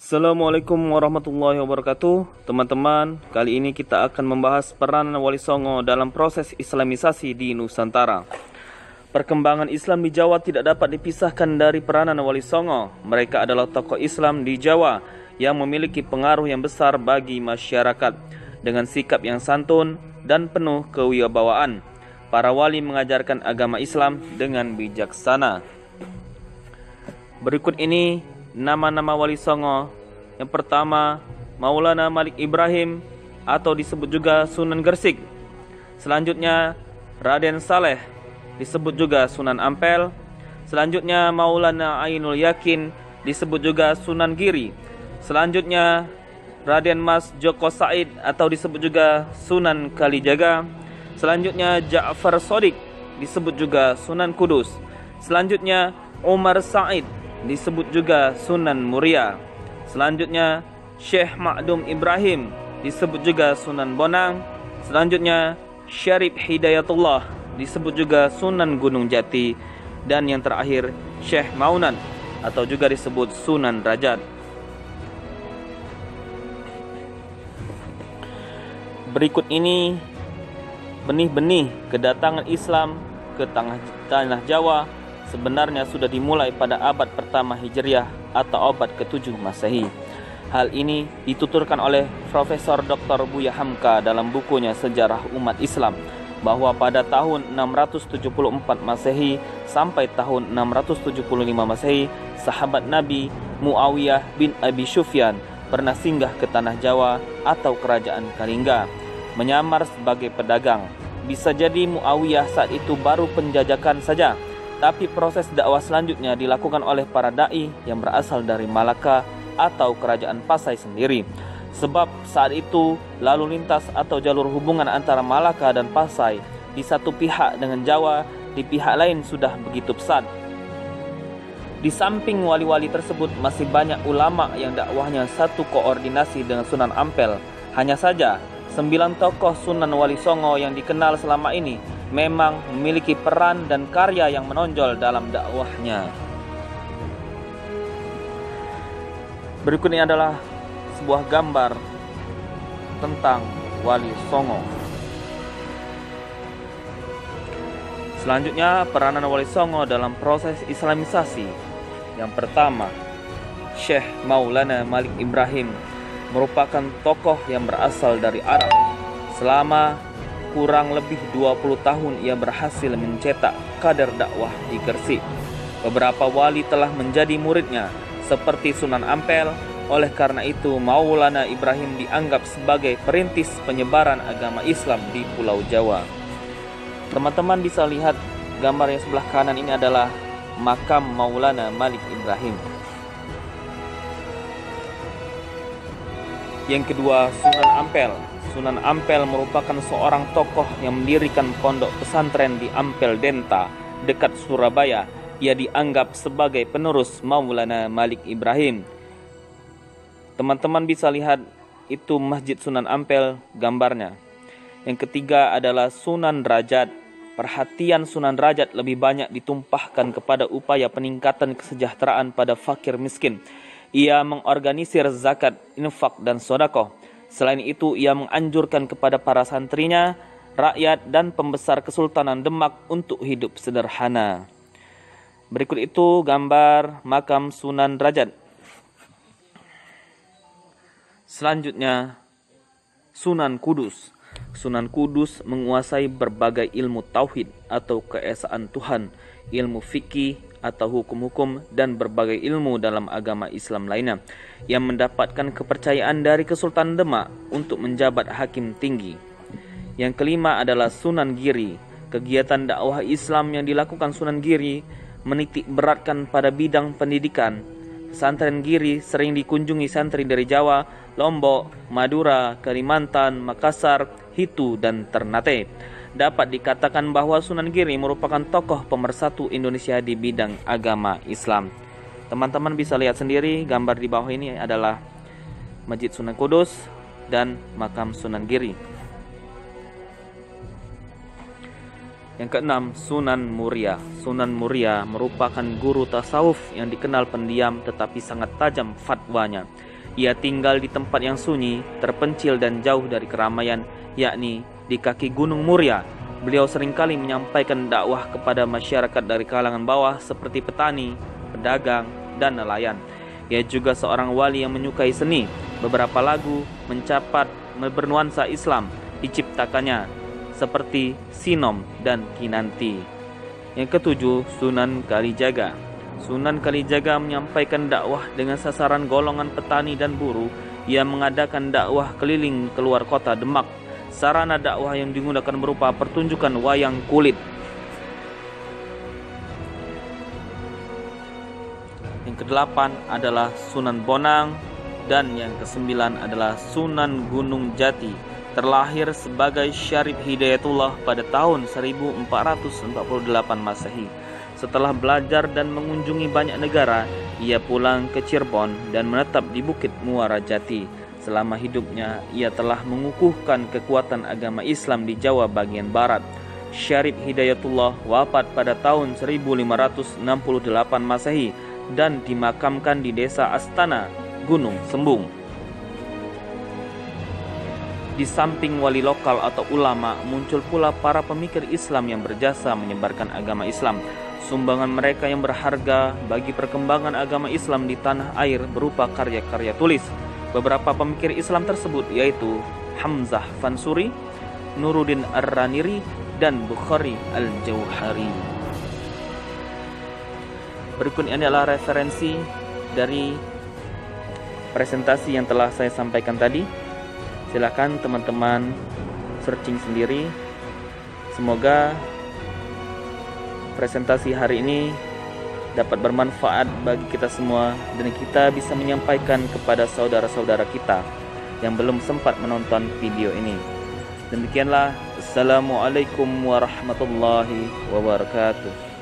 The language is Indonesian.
Assalamualaikum warahmatullahi wabarakatuh. Teman-teman, kali ini kita akan membahas peranan Wali Songo dalam proses Islamisasi di Nusantara. Perkembangan Islam di Jawa tidak dapat dipisahkan dari peranan Wali Songo. Mereka adalah tokoh Islam di Jawa yang memiliki pengaruh yang besar bagi masyarakat. Dengan sikap yang santun dan penuh kewibawaan, para wali mengajarkan agama Islam dengan bijaksana. Berikut ini nama-nama Wali Songo. Yang pertama, Maulana Malik Ibrahim atau disebut juga Sunan Gresik. Selanjutnya, Raden Saleh, disebut juga Sunan Ampel. Selanjutnya, Maulana Ainul Yakin, disebut juga Sunan Giri. Selanjutnya, Raden Mas Joko Said atau disebut juga Sunan Kalijaga. Selanjutnya, Ja'far Shodiq, disebut juga Sunan Kudus. Selanjutnya, Umar Said, disebut juga Sunan Muria. Selanjutnya, Syekh Ma'dum Ibrahim, disebut juga Sunan Bonang. Selanjutnya, Syarif Hidayatullah, disebut juga Sunan Gunung Jati. Dan yang terakhir, Syekh Maunan atau juga disebut Sunan Rajat. Berikut ini benih-benih kedatangan Islam ke tanah Jawa sebenarnya sudah dimulai pada abad pertama Hijriah atau abad ke-7 Masehi. Hal ini dituturkan oleh Profesor Dr. Buya Hamka dalam bukunya Sejarah Umat Islam, bahwa pada tahun 674 Masehi sampai tahun 675 Masehi, sahabat Nabi Muawiyah bin Abi Sufyan pernah singgah ke tanah Jawa atau kerajaan Kalingga, menyamar sebagai pedagang. Bisa jadi Muawiyah saat itu baru penjajakan saja, tapi proses dakwah selanjutnya dilakukan oleh para da'i yang berasal dari Malaka atau kerajaan Pasai sendiri. Sebab saat itu lalu lintas atau jalur hubungan antara Malaka dan Pasai di satu pihak dengan Jawa, di pihak lain sudah begitu pesat. Di samping wali-wali tersebut masih banyak ulama yang dakwahnya satu koordinasi dengan Sunan Ampel. Hanya saja 9 tokoh Sunan Wali Songo yang dikenal selama ini memang memiliki peran dan karya yang menonjol dalam dakwahnya. Berikut ini adalah sebuah gambar tentang Wali Songo. Selanjutnya, peranan Wali Songo dalam proses Islamisasi. Yang pertama, Syekh Maulana Malik Ibrahim merupakan tokoh yang berasal dari Arab. Selama kurang lebih 20 tahun ia berhasil mencetak kader dakwah di Gresik. Beberapa wali telah menjadi muridnya seperti Sunan Ampel. Oleh karena itu, Maulana Ibrahim dianggap sebagai perintis penyebaran agama Islam di Pulau Jawa. Teman-teman bisa lihat gambar yang sebelah kanan ini adalah makam Maulana Malik Ibrahim. Yang kedua, Sunan Ampel. Sunan Ampel merupakan seorang tokoh yang mendirikan pondok pesantren di Ampel Denta, dekat Surabaya. Ia dianggap sebagai penerus Maulana Malik Ibrahim. Teman-teman bisa lihat itu Masjid Sunan Ampel gambarnya. Yang ketiga adalah Sunan Rajat. Perhatian Sunan Rajat lebih banyak ditumpahkan kepada upaya peningkatan kesejahteraan pada fakir miskin. Ia mengorganisir zakat, infak, dan sedekah. Selain itu, ia menganjurkan kepada para santrinya, rakyat, dan pembesar Kesultanan Demak untuk hidup sederhana. Berikut itu gambar makam Sunan Rajat. Selanjutnya, Sunan Kudus. Sunan Kudus menguasai berbagai ilmu tauhid atau keesaan Tuhan, ilmu fikih atau hukum-hukum, dan berbagai ilmu dalam agama Islam lainnya, yang mendapatkan kepercayaan dari Kesultanan Demak untuk menjabat hakim tinggi. Yang kelima adalah Sunan Giri. Kegiatan dakwah Islam yang dilakukan Sunan Giri menitik beratkan pada bidang pendidikan. Pesantren Giri sering dikunjungi santri dari Jawa, Lombok, Madura, Kalimantan, Makassar, Hitu, dan Ternate. Dapat dikatakan bahwa Sunan Giri merupakan tokoh pemersatu Indonesia di bidang agama Islam. Teman-teman bisa lihat sendiri gambar di bawah ini adalah Masjid Sunan Kudus dan makam Sunan Giri. Yang keenam, Sunan Muria. Sunan Muria merupakan guru tasawuf yang dikenal pendiam tetapi sangat tajam fatwanya. Ia tinggal di tempat yang sunyi, terpencil dan jauh dari keramaian, yakni di kaki Gunung Muria. Beliau seringkali menyampaikan dakwah kepada masyarakat dari kalangan bawah seperti petani, pedagang, dan nelayan. Ia juga seorang wali yang menyukai seni. Beberapa lagu mencapat bernuansa Islam diciptakannya, seperti Sinom dan Kinanti. Yang ketujuh, Sunan Kalijaga. Sunan Kalijaga menyampaikan dakwah dengan sasaran golongan petani dan buruh. Ia mengadakan dakwah keliling keluar kota Demak. Sarana dakwah yang digunakan berupa pertunjukan wayang kulit. Yang kedelapan adalah Sunan Bonang, dan yang kesembilan adalah Sunan Gunung Jati. Terlahir sebagai Syarif Hidayatullah pada tahun 1448 Masehi. Setelah belajar dan mengunjungi banyak negara, ia pulang ke Cirebon dan menetap di Bukit Muara Jati. Selama hidupnya, ia telah mengukuhkan kekuatan agama Islam di Jawa bagian barat. Syarif Hidayatullah wafat pada tahun 1568 Masehi dan dimakamkan di Desa Astana, Gunung Sembung. Di samping wali lokal atau ulama, muncul pula para pemikir Islam yang berjasa menyebarkan agama Islam. Sumbangan mereka yang berharga bagi perkembangan agama Islam di tanah air berupa karya-karya tulis. Beberapa pemikir Islam tersebut yaitu Hamzah Fansuri, Nuruddin Ar-Raniri, dan Bukhari Al-Jauhari. Berikut ini adalah referensi dari presentasi yang telah saya sampaikan tadi. Silakan teman-teman searching sendiri. Semoga presentasi hari ini dapat bermanfaat bagi kita semua dan kita bisa menyampaikan kepada saudara-saudara kita yang belum sempat menonton video ini. Demikianlah. Assalamualaikum warahmatullahi wabarakatuh.